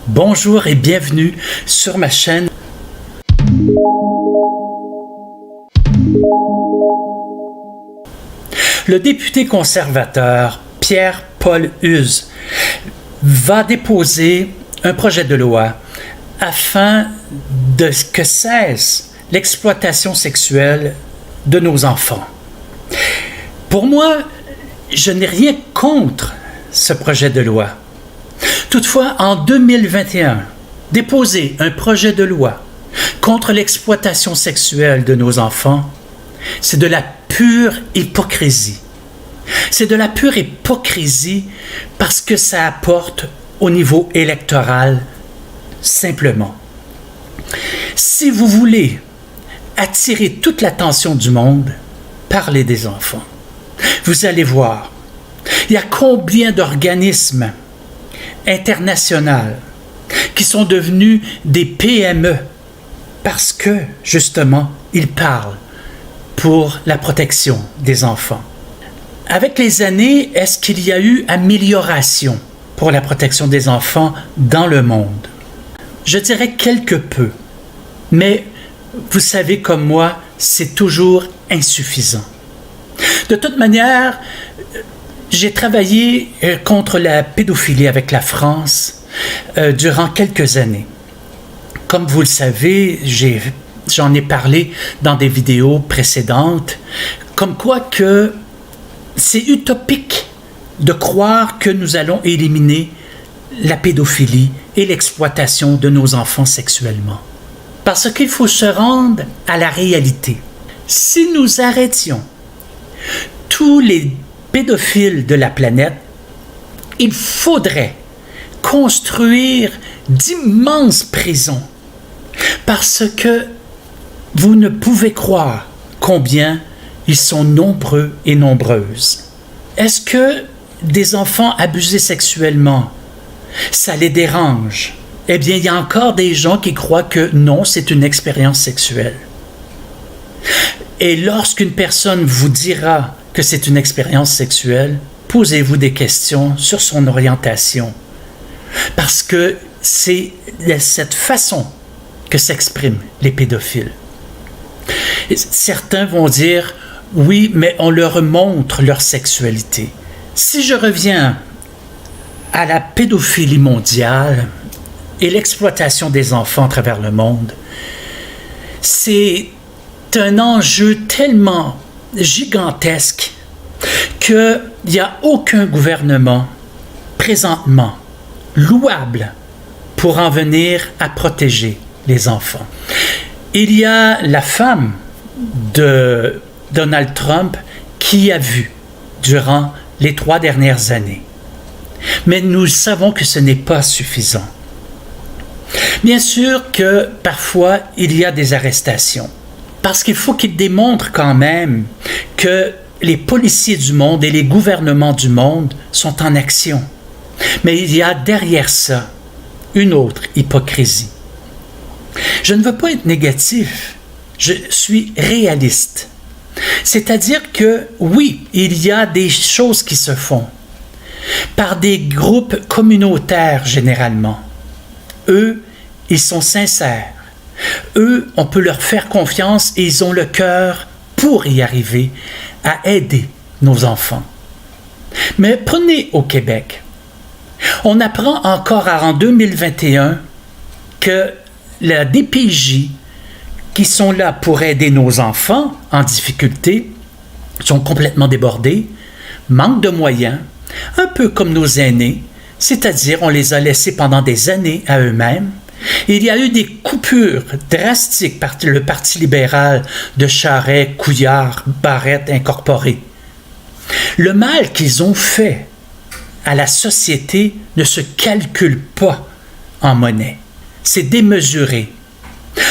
Bonjour et bienvenue sur ma chaîne. Le député conservateur Pierre-Paul Uz va déposer un projet de loi afin que cesse l'exploitation sexuelle de nos enfants. Pour moi, je n'ai rien contre ce projet de loi. Toutefois, en 2021, déposer un projet de loi contre l'exploitation sexuelle de nos enfants, c'est de la pure hypocrisie. C'est de la pure hypocrisie parce que ça apporte au niveau électoral simplement. Si vous voulez attirer toute l'attention du monde, parlez des enfants. Vous allez voir, il y a combien d'organismes internationaux qui sont devenus des PME parce que, justement, ils parlent pour la protection des enfants. Avec les années, est-ce qu'il y a eu amélioration pour la protection des enfants dans le monde? Je dirais quelque peu, mais vous savez comme moi, c'est toujours insuffisant. De toute manière, j'ai travaillé contre la pédophilie avec la France durant quelques années. Comme vous le savez, j'en ai parlé dans des vidéos précédentes, comme quoi que c'est utopique de croire que nous allons éliminer la pédophilie et l'exploitation de nos enfants sexuellement. Parce qu'il faut se rendre à la réalité. Si nous arrêtions tous les pédophiles de la planète, il faudrait construire d'immenses prisons parce que vous ne pouvez croire combien ils sont nombreux et nombreuses. Est-ce que des enfants abusés sexuellement, ça les dérange? Eh bien, il y a encore des gens qui croient que non, c'est une expérience sexuelle. Et lorsqu'une personne vous dira que c'est une expérience sexuelle, posez-vous des questions sur son orientation. Parce que c'est de cette façon que s'expriment les pédophiles. Et certains vont dire, oui, mais on leur montre leur sexualité. Si je reviens à la pédophilie mondiale et l'exploitation des enfants à travers le monde, c'est un enjeu tellement gigantesque qu'il n'y a aucun gouvernement présentement louable pour en venir à protéger les enfants. Il y a la femme de Donald Trump qui a vu durant les 3 dernières années. Mais nous savons que ce n'est pas suffisant. Bien sûr que parfois il y a des arrestations. Parce qu'il faut qu'ils démontrent quand même que les policiers du monde et les gouvernements du monde sont en action. Mais il y a derrière ça une autre hypocrisie. Je ne veux pas être négatif, je suis réaliste. C'est-à-dire que oui, il y a des choses qui se font par des groupes communautaires généralement. Eux, ils sont sincères. Eux, on peut leur faire confiance et ils ont le cœur pour y arriver à aider nos enfants. Mais prenez au Québec. On apprend encore en 2021 que la DPJ, qui sont là pour aider nos enfants en difficulté, sont complètement débordés, manquent de moyens, un peu comme nos aînés, c'est-à-dire on les a laissés pendant des années à eux-mêmes. Il y a eu des coupures drastiques par le Parti libéral de Charest, Couillard, Barrette incorporé. Le mal qu'ils ont fait à la société ne se calcule pas en monnaie. C'est démesuré.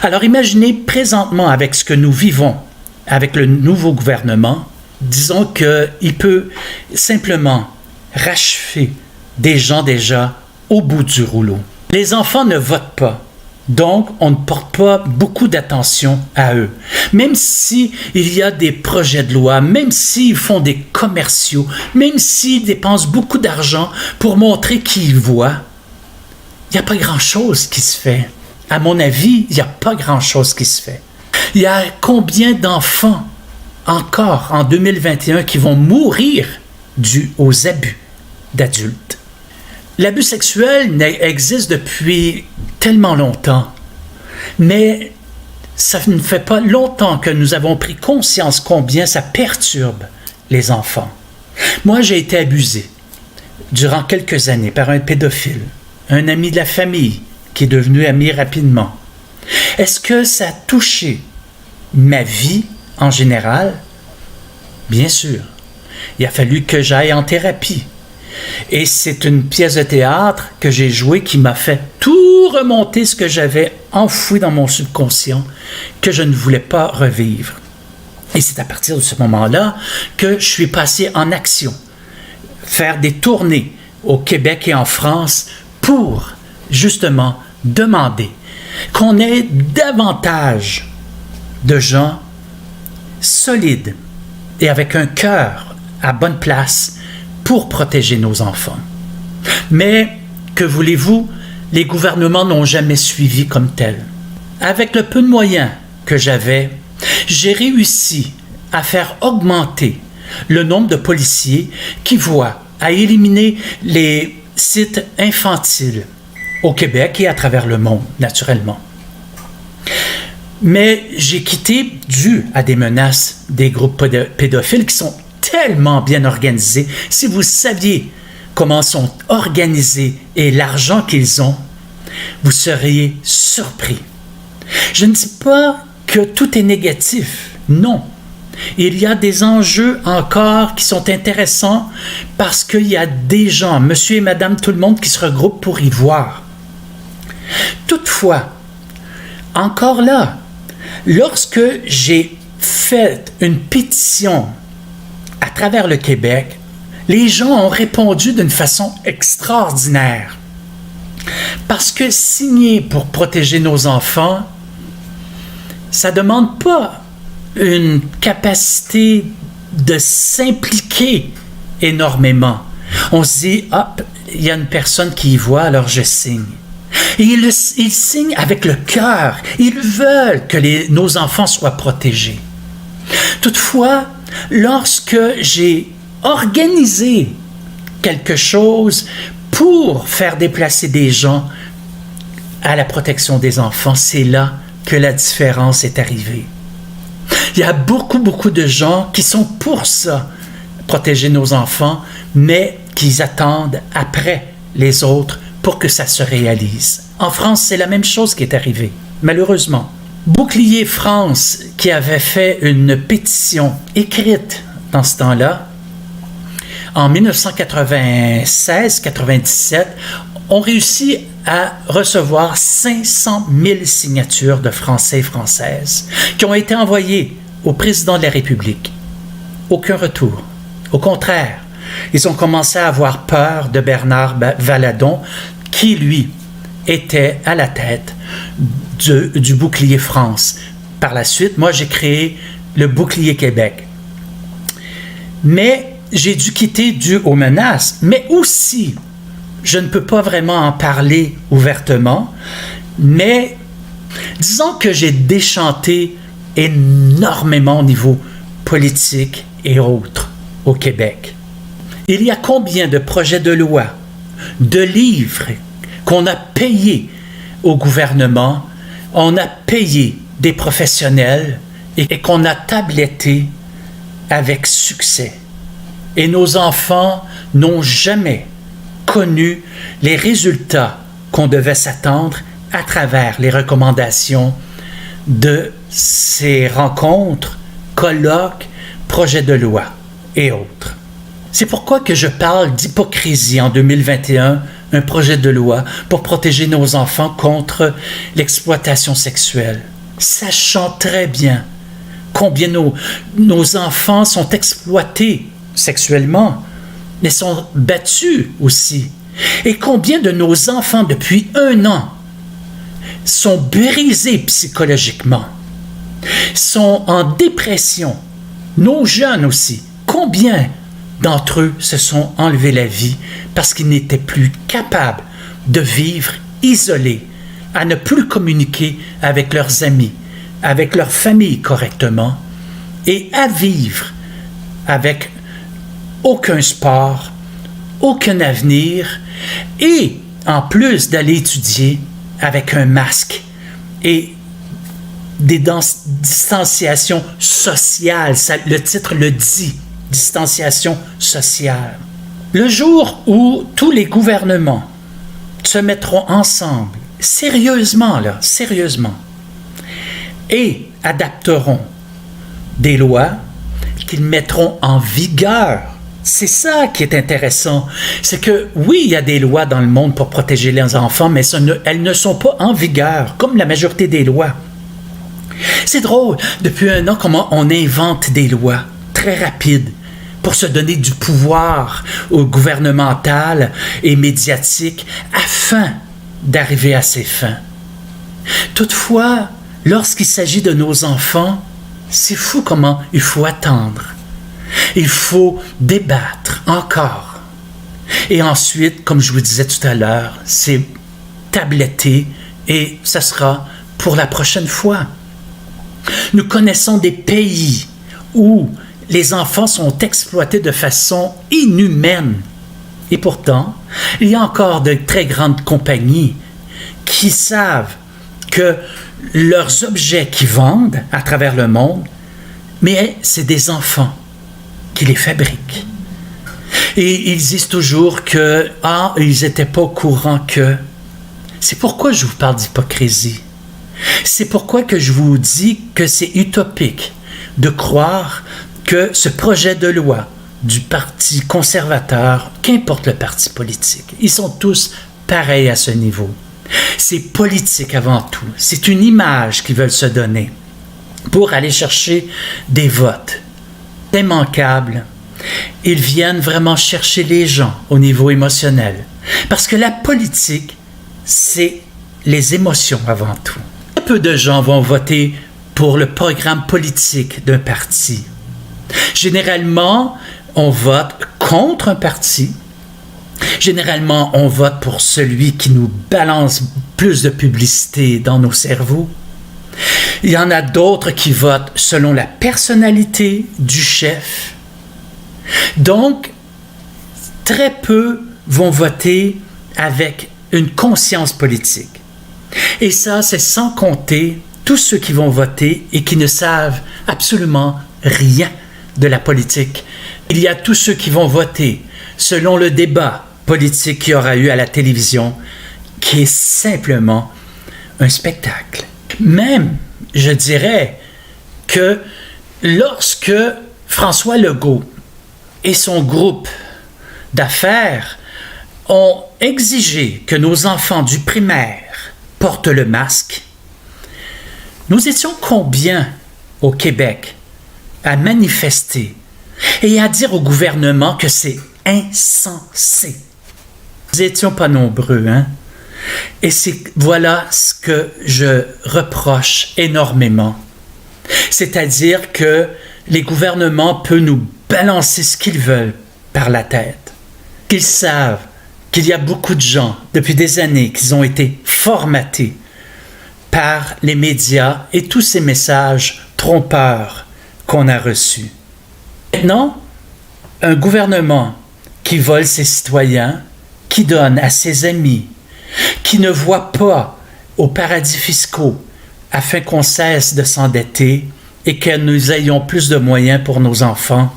Alors imaginez présentement avec ce que nous vivons, avec le nouveau gouvernement, disons qu'il peut simplement rachever des gens déjà au bout du rouleau. Les enfants ne votent pas, donc on ne porte pas beaucoup d'attention à eux. Même s'il y a des projets de loi, même s'ils font des commerciaux, même s'ils dépensent beaucoup d'argent pour montrer qui ils voient, il n'y a pas grand-chose qui se fait. À mon avis, il n'y a pas grand-chose qui se fait. Il y a combien d'enfants encore en 2021 qui vont mourir dû aux abus d'adultes? L'abus sexuel existe depuis tellement longtemps, mais ça ne fait pas longtemps que nous avons pris conscience combien ça perturbe les enfants. Moi, j'ai été abusé durant quelques années par un pédophile, un ami de la famille qui est devenu ami rapidement. Est-ce que ça a touché ma vie en général? Bien sûr. Il a fallu que j'aille en thérapie. Et c'est une pièce de théâtre que j'ai jouée qui m'a fait tout remonter ce que j'avais enfoui dans mon subconscient, que je ne voulais pas revivre. Et c'est à partir de ce moment-là que je suis passé en action, faire des tournées au Québec et en France pour justement demander qu'on ait davantage de gens solides et avec un cœur à bonne place pour protéger nos enfants. Mais, que voulez-vous, les gouvernements n'ont jamais suivi comme tel. Avec le peu de moyens que j'avais, j'ai réussi à faire augmenter le nombre de policiers qui voient à éliminer les sites infantiles au Québec et à travers le monde, naturellement. Mais j'ai quitté dû à des menaces des groupes pédophiles qui sont tellement bien organisés. Si vous saviez comment sont organisés et l'argent qu'ils ont, vous seriez surpris. Je ne dis pas que tout est négatif, non. Il y a des enjeux encore qui sont intéressants parce qu'il y a des gens, monsieur et madame tout le monde, qui se regroupent pour y voir. Toutefois, encore là, lorsque j'ai fait une pétition à travers le Québec, les gens ont répondu d'une façon extraordinaire. Parce que signer pour protéger nos enfants, ça ne demande pas une capacité de s'impliquer énormément. On se dit, hop, il y a une personne qui y voit, alors je signe. Et ils signent avec le cœur. Ils veulent que nos enfants soient protégés. Toutefois, lorsque j'ai organisé quelque chose pour faire déplacer des gens à la protection des enfants, c'est là que la différence est arrivée. Il y a beaucoup de gens qui sont pour ça, protéger nos enfants, mais qui attendent après les autres pour que ça se réalise. En France, c'est la même chose qui est arrivée, malheureusement. Bouclier France, qui avait fait une pétition écrite dans ce temps-là, en 1996-97, ont réussi à recevoir 500 000 signatures de Français et Françaises qui ont été envoyées au président de la République. Aucun retour. Au contraire, ils ont commencé à avoir peur de Bernard Valadon, qui, lui, était à la tête du Bouclier France. Par la suite, moi, j'ai créé le Bouclier Québec. Mais j'ai dû quitter dû aux menaces, mais aussi, je ne peux pas vraiment en parler ouvertement, mais disons que j'ai déchanté énormément au niveau politique et autres au Québec. Il y a combien de projets de loi, de livres qu'on a payés au gouvernement, on a payé des professionnels et qu'on a tabletté avec succès. Et nos enfants n'ont jamais connu les résultats qu'on devait s'attendre à travers les recommandations de ces rencontres, colloques, projets de loi et autres. C'est pourquoi que je parle d'hypocrisie en 2021, un projet de loi pour protéger nos enfants contre l'exploitation sexuelle, sachant très bien combien nos enfants sont exploités sexuellement, mais sont battus aussi, et combien de nos enfants depuis 1 an sont brisés psychologiquement, sont en dépression, nos jeunes aussi, combien d'entre eux se sont enlevés la vie parce qu'ils n'étaient plus capables de vivre isolés, à ne plus communiquer avec leurs amis, avec leur famille correctement, et à vivre avec aucun sport, aucun avenir, et en plus d'aller étudier avec un masque et des distanciations sociales, le titre le dit, distanciation sociale. Le jour où tous les gouvernements se mettront ensemble, sérieusement, et adapteront des lois qu'ils mettront en vigueur. C'est ça qui est intéressant. C'est que oui, il y a des lois dans le monde pour protéger les enfants, mais elles ne sont pas en vigueur, comme la majorité des lois. C'est drôle, depuis 1 an, comment on invente des lois très rapides pour se donner du pouvoir au gouvernemental et médiatique afin d'arriver à ses fins. Toutefois, lorsqu'il s'agit de nos enfants, c'est fou comment il faut attendre. Il faut débattre encore. Et ensuite, comme je vous disais tout à l'heure, c'est tabletté et ça sera pour la prochaine fois. Nous connaissons des pays où les enfants sont exploités de façon inhumaine. Et pourtant, il y a encore de très grandes compagnies qui savent que leurs objets qu'ils vendent à travers le monde, mais c'est des enfants qui les fabriquent. Et ils disent toujours que, ils n'étaient pas au courant que... C'est pourquoi je vous parle d'hypocrisie. C'est pourquoi que je vous dis que c'est utopique de croire que ce projet de loi du Parti conservateur, qu'importe le parti politique, ils sont tous pareils à ce niveau. C'est politique avant tout. C'est une image qu'ils veulent se donner pour aller chercher des votes. C'est immanquable. Ils viennent vraiment chercher les gens au niveau émotionnel. Parce que la politique, c'est les émotions avant tout. Peu de gens vont voter pour le programme politique d'un parti. Généralement, on vote contre un parti. Généralement, on vote pour celui qui nous balance plus de publicité dans nos cerveaux. Il y en a d'autres qui votent selon la personnalité du chef. Donc, très peu vont voter avec une conscience politique. Et ça, c'est sans compter tous ceux qui vont voter et qui ne savent absolument rien de la politique. Il y a tous ceux qui vont voter selon le débat politique qu'il y aura eu à la télévision, qui est simplement un spectacle. Même, je dirais, que lorsque François Legault et son groupe d'affaires ont exigé que nos enfants du primaire portent le masque, nous étions combien au Québec à manifester et à dire au gouvernement que c'est insensé? Nous n'étions pas nombreux, hein? Et voilà ce que je reproche énormément. C'est-à-dire que les gouvernements peuvent nous balancer ce qu'ils veulent par la tête. Qu'ils savent qu'il y a beaucoup de gens, depuis des années, qui ont été formatés par les médias et tous ces messages trompeurs qu'on a reçus. Maintenant, un gouvernement qui vole ses citoyens, qui donne à ses amis, qui ne voit pas aux paradis fiscaux afin qu'on cesse de s'endetter et que nous ayons plus de moyens pour nos enfants,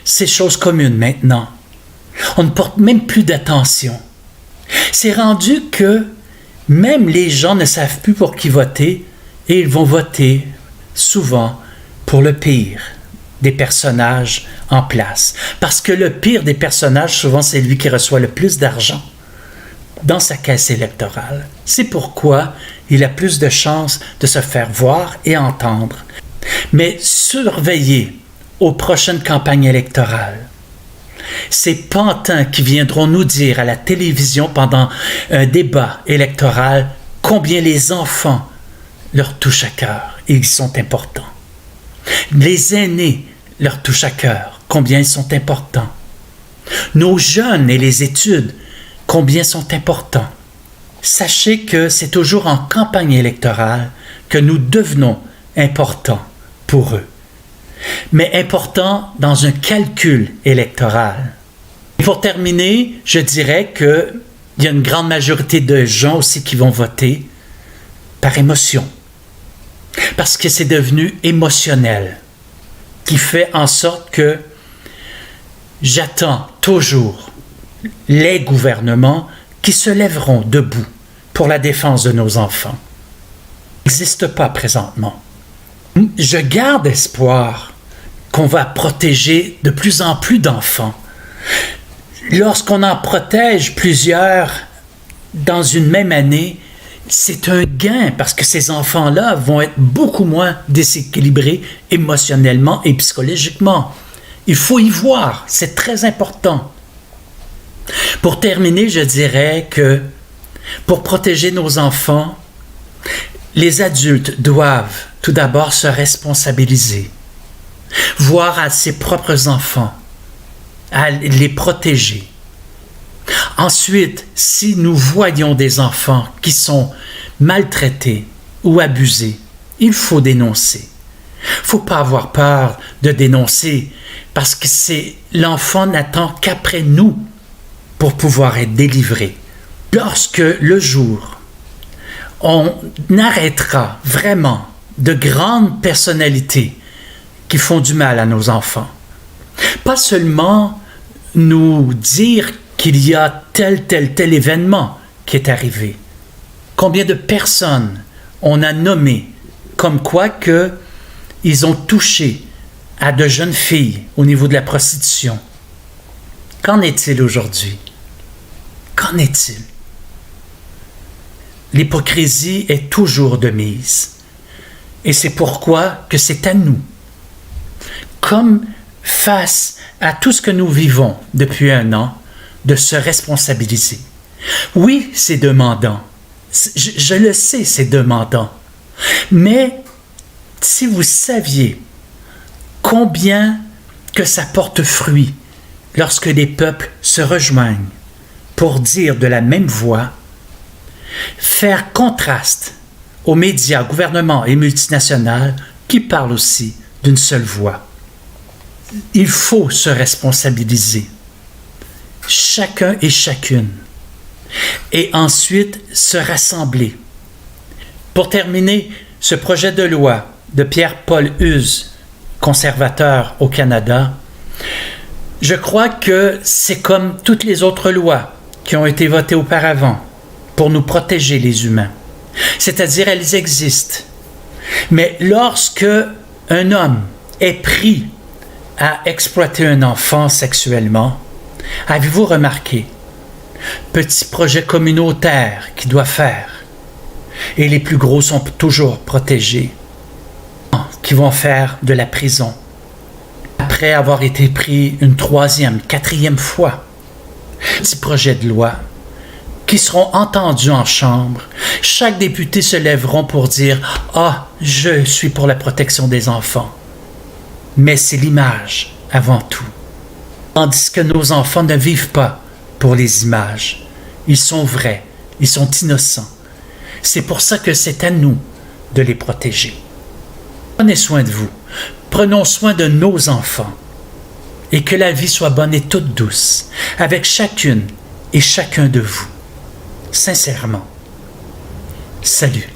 c'est chose commune maintenant. On ne porte même plus d'attention. C'est rendu que même les gens ne savent plus pour qui voter et ils vont voter souvent pour le pire des personnages en place. Parce que le pire des personnages, souvent, c'est lui qui reçoit le plus d'argent dans sa caisse électorale. C'est pourquoi il a plus de chances de se faire voir et entendre. Mais surveillez aux prochaines campagnes électorales. Ces pantins qui viendront nous dire à la télévision pendant un débat électoral combien les enfants leur touchent à cœur et ils sont importants. Les aînés leur touchent à cœur, combien ils sont importants. Nos jeunes et les études, combien sont importants. sachez que c'est toujours en campagne électorale que nous devenons importants pour eux, mais importants dans un calcul électoral. Et pour terminer, je dirais qu'il y a une grande majorité de gens aussi qui vont voter par émotion, parce que c'est devenu émotionnel, qui fait en sorte que j'attends toujours les gouvernements qui se lèveront debout pour la défense de nos enfants. Ça n'existe pas présentement. Je garde espoir qu'on va protéger de plus en plus d'enfants. Lorsqu'on en protège plusieurs dans une même année, c'est un gain parce que ces enfants-là vont être beaucoup moins déséquilibrés émotionnellement et psychologiquement. Il faut y voir, c'est très important. Pour terminer, je dirais que pour protéger nos enfants, les adultes doivent tout d'abord se responsabiliser, voir à ses propres enfants, à les protéger. Ensuite, si nous voyons des enfants qui sont maltraités ou abusés, il faut dénoncer. Il ne faut pas avoir peur de dénoncer parce que l'enfant n'attend qu'après nous pour pouvoir être délivré. Lorsque le jour, on arrêtera vraiment de grandes personnalités qui font du mal à nos enfants, pas seulement nous dire qu'il y a tel événement qui est arrivé. Combien de personnes on a nommées comme quoi qu'ils ont touché à de jeunes filles au niveau de la prostitution. Qu'en est-il aujourd'hui? Qu'en est-il? L'hypocrisie est toujours de mise. Et c'est pourquoi que c'est à nous, comme face à tout ce que nous vivons depuis un an, de se responsabiliser. Oui, c'est demandant. Je le sais, c'est demandant. Mais si vous saviez combien que ça porte fruit lorsque les peuples se rejoignent pour dire de la même voix, faire contraste aux médias, gouvernements et multinationales qui parlent aussi d'une seule voix. Il faut se responsabiliser, chacun et chacune, et ensuite se rassembler. Pour terminer, ce projet de loi de Pierre-Paul Huse, conservateur au Canada, je crois que c'est comme toutes les autres lois qui ont été votées auparavant pour nous protéger les humains. C'est-à-dire, elles existent. Mais lorsque un homme est pris à exploiter un enfant sexuellement, avez-vous remarqué? Petit projet communautaire qu'il doit faire. Et les plus gros sont toujours protégés, qui vont faire de la prison. Après avoir été pris une 3e, 4e fois. Petits projets de loi qui seront entendus en chambre. Chaque député se lèveront pour dire « Ah, je suis pour la protection des enfants. » Mais c'est l'image avant tout. Tandis que nos enfants ne vivent pas pour les images. Ils sont vrais, ils sont innocents. C'est pour ça que c'est à nous de les protéger. Prenez soin de vous. Prenons soin de nos enfants. Et que la vie soit bonne et toute douce, avec chacune et chacun de vous. Sincèrement. Salut.